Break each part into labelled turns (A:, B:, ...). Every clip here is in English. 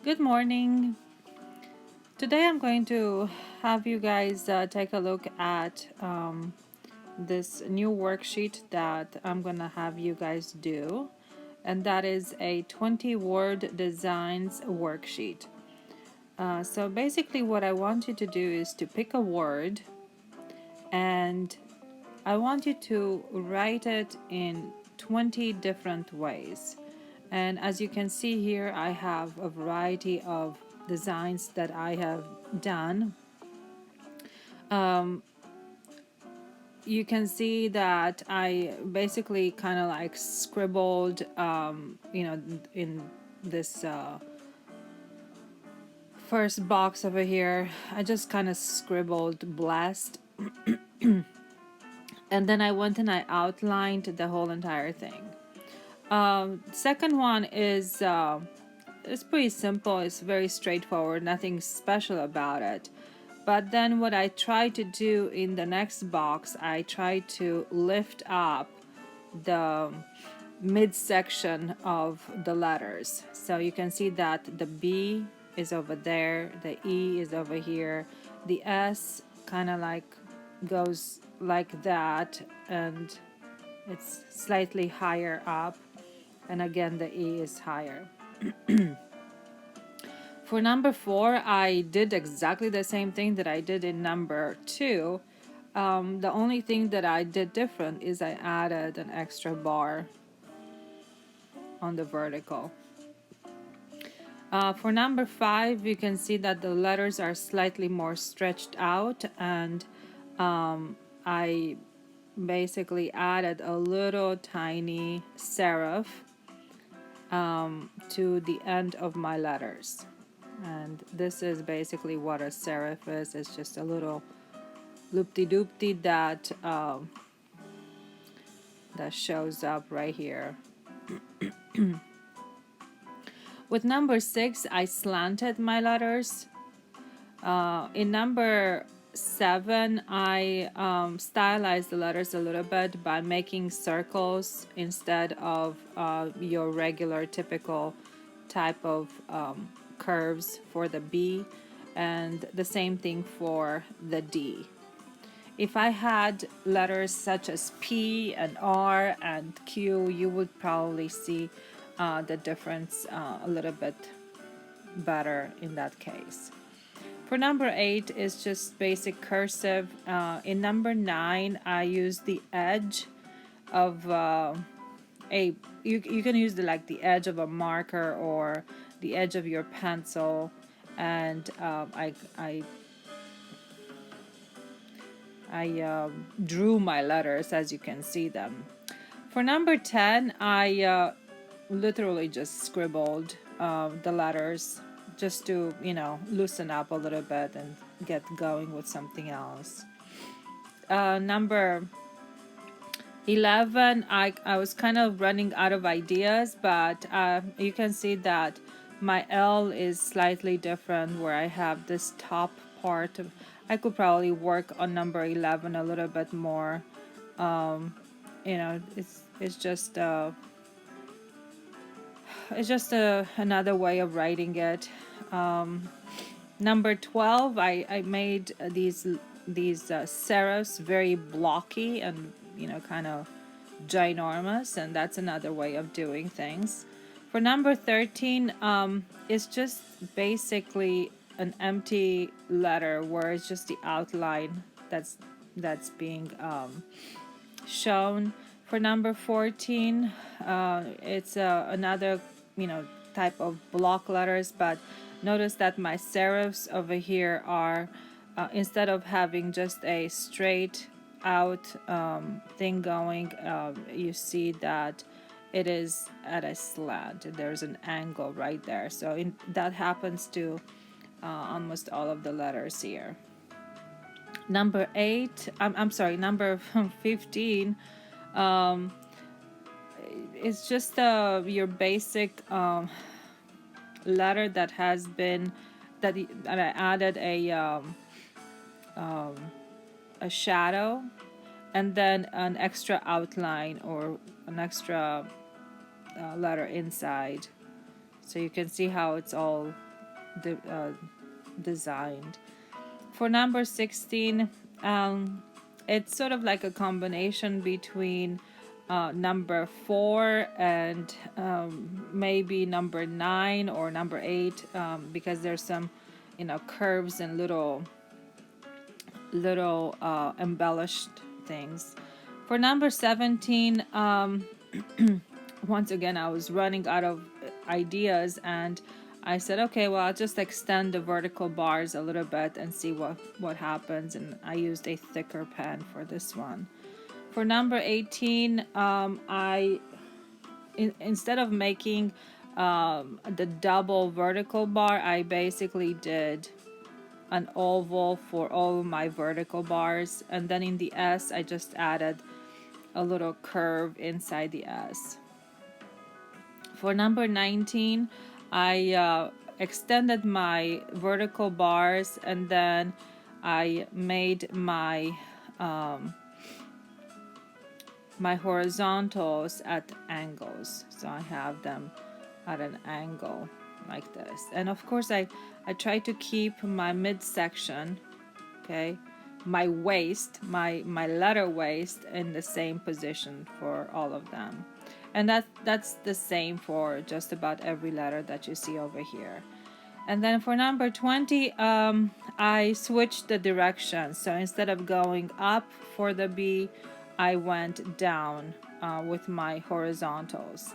A: Good morning. Today I'm going to have you guys take a look at this new worksheet that I'm going to have you guys do, and that is a 20 word designs worksheet. So basically, what I want you to do is to pick a word, and I want you to write it in 20 different ways. And as you can see here, I have a variety of designs that I have done. You can see that I basically kind of like scribbled, in this first box over here, I just kind of scribbled blessed. And then I went and I outlined the whole entire thing. Second one is it's pretty simple. It's very straightforward. Nothing special about it. But then what I try to do in the next box, I try to lift up the midsection of the letters. So you can see that the B is over there, the E is over here, the S kind of like goes like that, and it's slightly higher up, and again the E is higher. For number 4, I did exactly the same thing that I did in number 2. The only thing that I did different is I added an extra bar on the vertical. For number 5, you can see that the letters are slightly more stretched out, and I basically added a little tiny serif to the end of my letters. And this is basically what a serif is. It's just a little loopty-doopty that that shows up right here. With number 6, I slanted my letters. In number 7, I stylized the letters a little bit by making circles instead of your regular typical type of curves for the B, and the same thing for the D. If I had letters such as P and R and Q, you would probably see the difference a little bit better in that case. For number 8 is just basic cursive. In number 9, I use the edge of you can use the edge of a marker or the edge of your pencil, and I drew my letters as you can see them. For number 10, I literally just scribbled the letters just to, loosen up a little bit and get going with something else. Number 11, I was kind of running out of ideas, but you can see that my L is slightly different, where I have this top part of, I could probably work on number 11 a little bit more. It's just another way of writing it. Number 12, I made these serifs very blocky and kind of ginormous, and that's another way of doing things. For number 13, it's just basically an empty letter where it's just the outline that's being shown. For number 14, it's another type of block letters, but notice that my serifs over here are instead of having just a straight out thing going, you see that it is at a slant. There's an angle right there, so that happens to almost all of the letters here. Number 8, I'm sorry, number 15, it's just your basic letter that has been that I added a shadow and then an extra outline or an extra letter inside, so you can see how it's all designed. For number 16, it's sort of like a combination between number 4 and maybe number 9 or number 8, because there's some, curves and little embellished things. For number 17, once again, I was running out of ideas, and I said, okay, well, I'll just extend the vertical bars a little bit and see what happens. And I used a thicker pen for this one. For number 18, instead of making the double vertical bar, I basically did an oval for all of my vertical bars. And then in the S, I just added a little curve inside the S. For number 19, I extended my vertical bars, and then I made my my horizontals at angles. So I have them at an angle like this. And of course, I try to keep my midsection, okay, my waist, my letter waist in the same position for all of them. And that's the same for just about every letter that you see over here. And then for number 20, I switched the direction. So instead of going up for the B, I went down with my horizontals.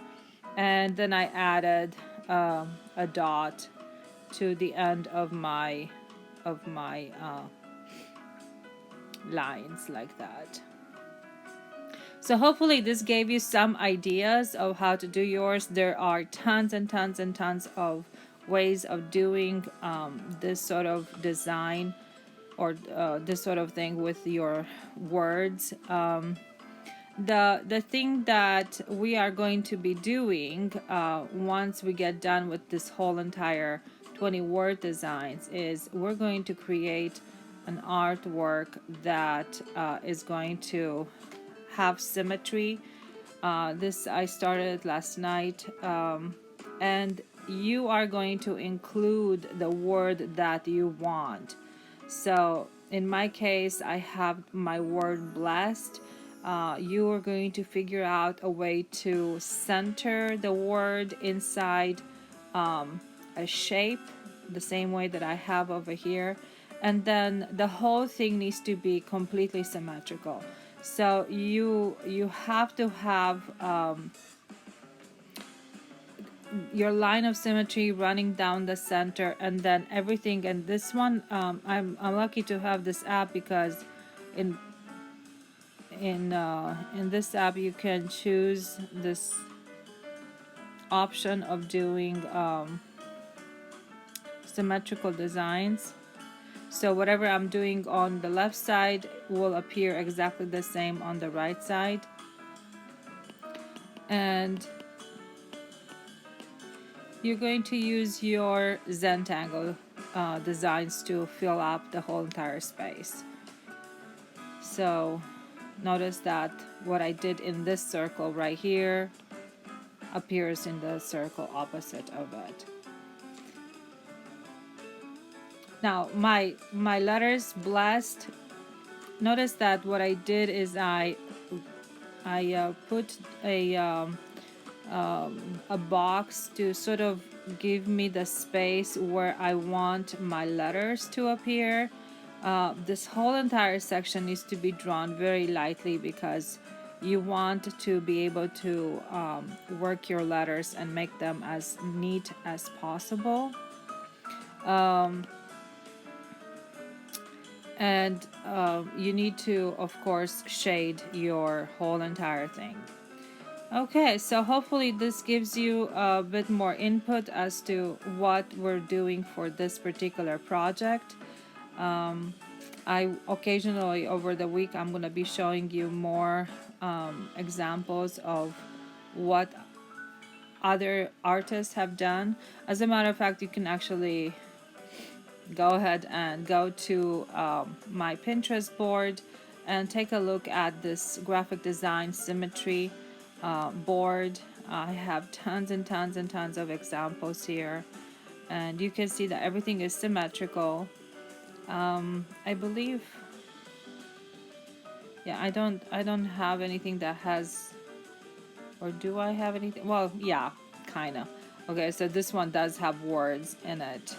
A: And then I added a dot to the end of my lines like that. So hopefully this gave you some ideas of how to do yours. There are tons and tons and tons of ways of doing this sort of design or this sort of thing with your words. The thing that we are going to be doing once we get done with this whole entire 20 word designs is we're going to create an artwork that is going to have symmetry. This I started last night, and you are going to include the word that you want. So in my case, I have my word blessed. You are going to figure out a way to center the word inside a shape, the same way that I have over here. And then the whole thing needs to be completely symmetrical. So you have to have your line of symmetry running down the center, and then everything. And this one, I'm lucky to have this app because in this app you can choose this option of doing symmetrical designs. So whatever I'm doing on the left side will appear exactly the same on the right side. And you're going to use your Zentangle designs to fill up the whole entire space. So notice that what I did in this circle right here appears in the circle opposite of it. Now my letters blessed, notice that what I did is I put a box to sort of give me the space where I want my letters to appear. This whole entire section needs to be drawn very lightly because you want to be able to work your letters and make them as neat as possible. And you need to, of course, shade your whole entire thing. Okay, so hopefully this gives you a bit more input as to what we're doing for this particular project. I occasionally over the week I'm going to be showing you more examples of what other artists have done. As a matter of fact, you can actually go ahead and go to my Pinterest board and take a look at this graphic design symmetry board. I have tons and tons and tons of examples here, and you can see that everything is symmetrical. I believe, yeah, I don't have anything that has, or do I have anything? Well, yeah, kind of. Okay, so this one does have words in it.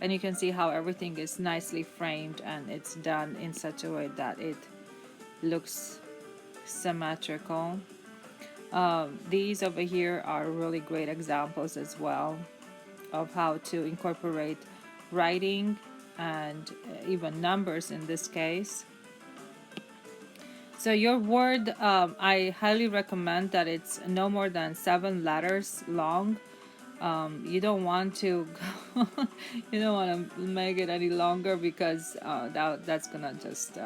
A: And you can see how everything is nicely framed and it's done in such a way that it looks symmetrical. These over here are really great examples as well of how to incorporate writing and even numbers in this case. So your word, I highly recommend that it's no more than 7 letters long. You don't want to you don't want to make it any longer because that's gonna just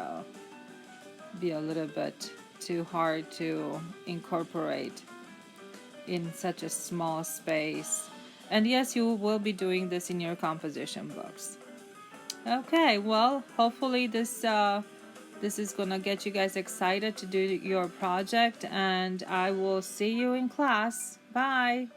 A: be a little bit too hard to incorporate in such a small space. And yes, you will be doing this in your composition books. Okay, well, hopefully this is gonna get you guys excited to do your project, and I will see you in class. Bye.